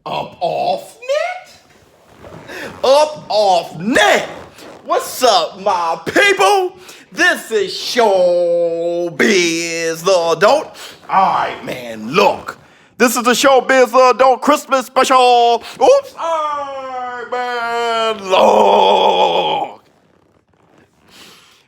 Up off net? Up off net! What's up, my people? This is ShowBizz the Adult. Alright, man, look. This is the ShowBizz the Adult Christmas special. Oops, alright, man, look.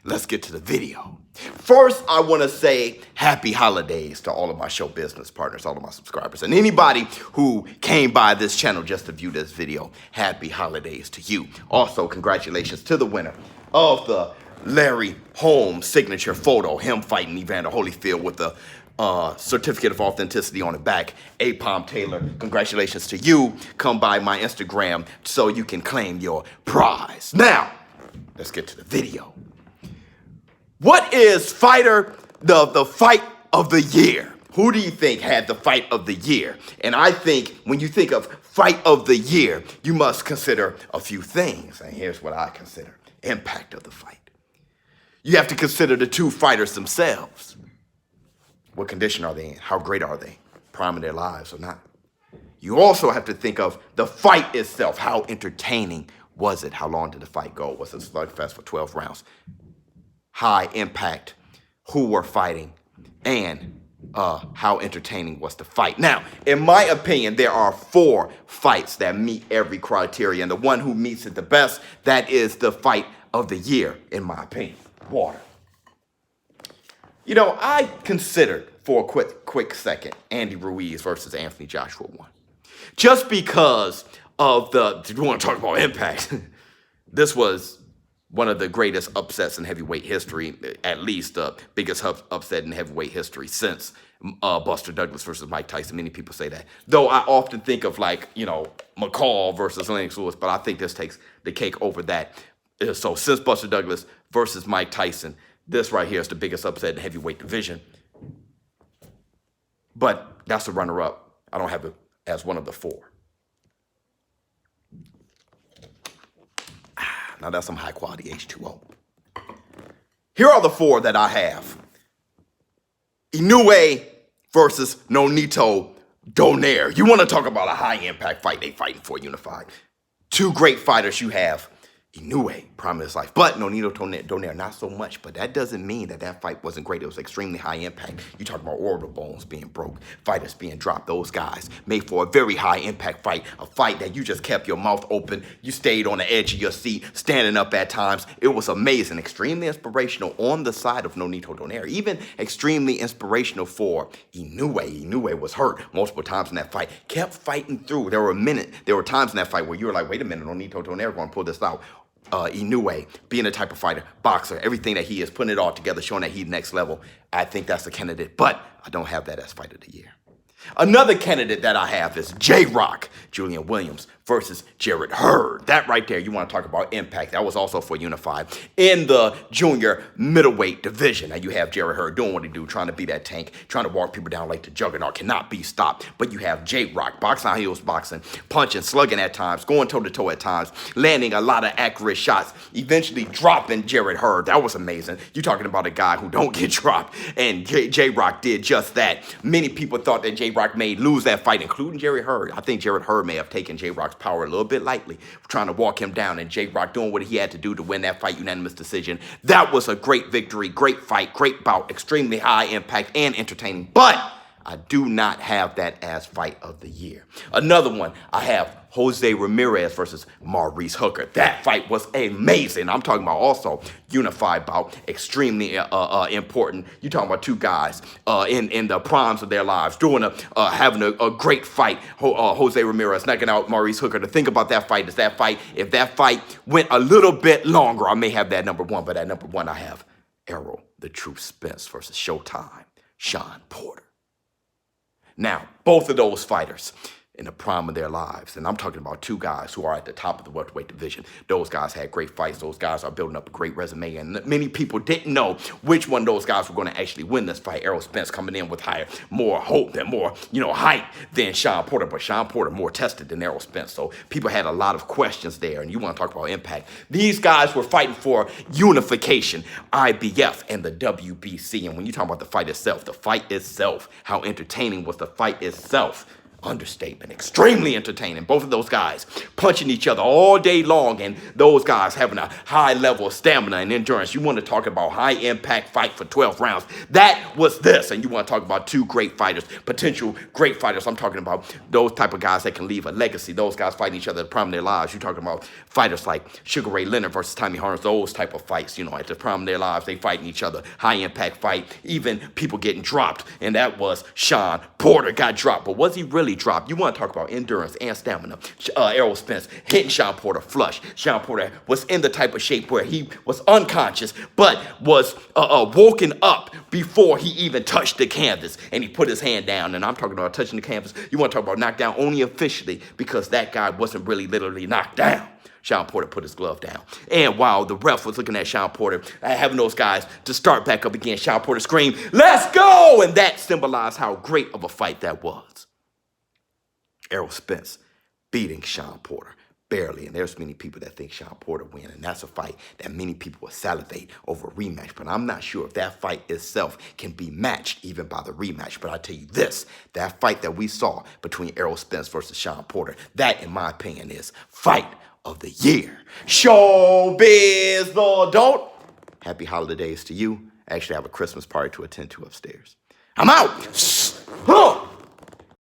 Let's get to the video. First, I want to say happy holidays to all of my show business partners, all of my subscribers, and anybody who came by this channel just to view this video. Happy holidays to you. Also, congratulations to the winner of the Larry Holmes signature photo, him fighting Evander Holyfield with the certificate of authenticity on the back. A-Palm Taylor, congratulations to you. Come by my Instagram so you can claim your prize. Now, let's get to the video. What is the fight of the year? Who do you think had the fight of the year? And I think when you think of fight of the year, you must consider a few things. And here's what I consider. Impact of the fight. You have to consider the two fighters themselves. What condition are they in? How great are they? Prime of their lives or not? You also have to think of the fight itself. How entertaining was it? How long did the fight go? Was it a slugfest for 12 rounds? High impact, who were fighting, and how entertaining was the fight. Now, in my opinion, there are 4 fights that meet every criteria, and the one who meets it the best, that is the fight of the year, in my opinion. Water. You know, I considered for a quick second Andy Ruiz versus Anthony Joshua 1. Just because of you want to talk about impact, this was one of the greatest upsets in heavyweight history, at least the biggest upset in heavyweight history since Buster Douglas versus Mike Tyson. Many people say that. Though I often think of McCall versus Lennox Lewis, but I think this takes the cake over that. So since Buster Douglas versus Mike Tyson, this right here is the biggest upset in the heavyweight division. But that's the runner-up. I don't have it as one of the 4. Now that's some high quality H2O. Here are the 4 that I have. Inoue versus Nonito Donaire. You want to talk about a high impact fight? They fighting for unified. 2 great fighters you have. Inoue, prime of his life. But Nonito Donaire, not so much. But that doesn't mean that fight wasn't great. It was extremely high impact. You talk about orbital bones being broke, fighters being dropped. Those guys made for a very high impact fight. A fight that you just kept your mouth open. You stayed on the edge of your seat, standing up at times. It was amazing. Extremely inspirational on the side of Nonito Donaire. Even extremely inspirational for Inoue. Inoue was hurt multiple times in that fight. Kept fighting through. There were times in that fight where you were like, wait a minute, Nonito Donaire going to pull this out. Inoue, being a type of fighter, boxer, everything that he is, putting it all together, showing that he's next level. I think that's a candidate, but I don't have that as fight of the year. Another candidate that I have is J-Rock, Julian Williams versus Jarrett Hurd. That right there, you want to talk about impact. That was also for unified in the junior middleweight division. Now you have Jarrett Hurd doing what he do, trying to be that tank, trying to walk people down like the juggernaut, cannot be stopped. But you have J-Rock, boxing how he was boxing, punching, slugging at times, going toe-to-toe at times, landing a lot of accurate shots, eventually dropping Jarrett Hurd. That was amazing. You're talking about a guy who don't get dropped, and J-Rock did just that. Many people thought that J-Rock may lose that fight, including Jarrett Hurd. I think Jarrett Hurd may have taken J-Rock's power a little bit lightly, trying to walk him down, and J-Rock doing what he had to do to win that fight, unanimous decision. That was a great victory, great fight, great bout, extremely high impact and entertaining, but I do not have that as fight of the year. Another one, I have Jose Ramirez versus Maurice Hooker. That fight was amazing. I'm talking about also unified bout, extremely important. You're talking about 2 guys in the primes of their lives, having a great fight. Jose Ramirez knocking out Maurice Hooker. To think about that fight is if that fight went a little bit longer, I may have that number 1, but at number 1 I have Errol the Truth Spence versus Showtime Shawn Porter. Now, both of those fighters in the prime of their lives. And I'm talking about 2 guys who are at the top of the welterweight division. Those guys had great fights. Those guys are building up a great resume. And many people didn't know which one of those guys were going to actually win this fight. Errol Spence coming in with more hope and more, height than Shawn Porter. But Shawn Porter more tested than Errol Spence. So people had a lot of questions there. And you want to talk about impact. These guys were fighting for unification, IBF and the WBC. And when you talk about the fight itself, how entertaining was the fight itself? Understatement. Extremely entertaining. Both of those guys punching each other all day long, and those guys having a high level of stamina and endurance. You want to talk about high impact fight for 12 rounds. That was this. And you want to talk about two great fighters, potential great fighters. I'm talking about those type of guys that can leave a legacy. Those guys fighting each other at the prime of their lives. You're talking about fighters like Sugar Ray Leonard versus Tommy Hearns. Those type of fights, at the prime of their lives, they fighting each other. High impact fight. Even people getting dropped. And that was Shawn Porter got dropped. But was he really dropped? You want to talk about endurance and stamina. Errol Spence hitting Shawn Porter flush. Shawn Porter was in the type of shape where he was unconscious, but was woken up before he even touched the canvas, and he put his hand down. And I'm talking about touching the canvas. You want to talk about knockdown only officially, because that guy wasn't really literally knocked down. Shawn Porter put his glove down. And while the ref was looking at Shawn Porter, having those guys to start back up again, Shawn Porter screamed, "Let's go!" And that symbolized how great of a fight that was. Errol Spence beating Shawn Porter. Barely. And there's many people that think Shawn Porter win. And that's a fight that many people will salivate over a rematch. But I'm not sure if that fight itself can be matched even by the rematch. But I tell you this, that fight that we saw between Errol Spence versus Shawn Porter, that, in my opinion, is fight of the year. ShowBizz, the adult. Happy holidays to you. I actually have a Christmas party to attend to upstairs. I'm out.